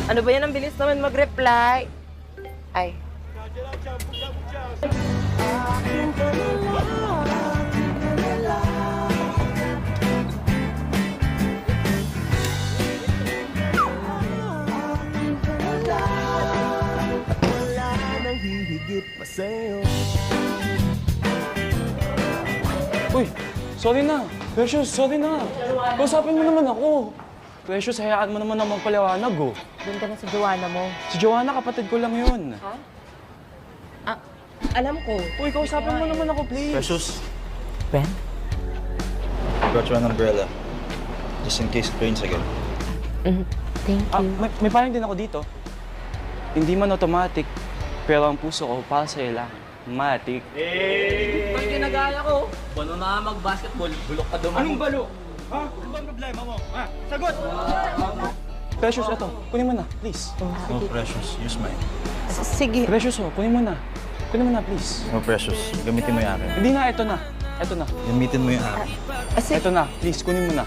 Ano ba yan? Ang bilis naman mag-reply. Ay. Uy, sorry na. Precious, sorry na. Kausapin mo naman ako. Precious, hayaan mo naman ang magpaliwanag, oh. Doon ka na sa Joanna mo. Si Joanna, kapatid ko lang yun. Ha? Ah, alam ko. Uy, kausapin mo naman ako, please. Precious, Ben? got you an umbrella. Just in case it rains again. Thank Ah, you. may payong din ako dito. Hindi man automatic, pero ang puso ko para sa'yo lang. Matic. Pag ginagaya ko, bano na mag-basketball, bulok ka dumaan. Anong balok? Ha? Ano bang problema mo? Ha? Sagot! Precious, ito. Kunin mo na, please. Oh, Precious, use mine. Sige. Precious, oh. Kunin mo na. Kunin mo na, please. Oh, Precious, gamitin mo yung akin. Hindi na, ito na. Ito na. Gamitin mo yung akin. Sige. Ito na, please. Kunin mo na.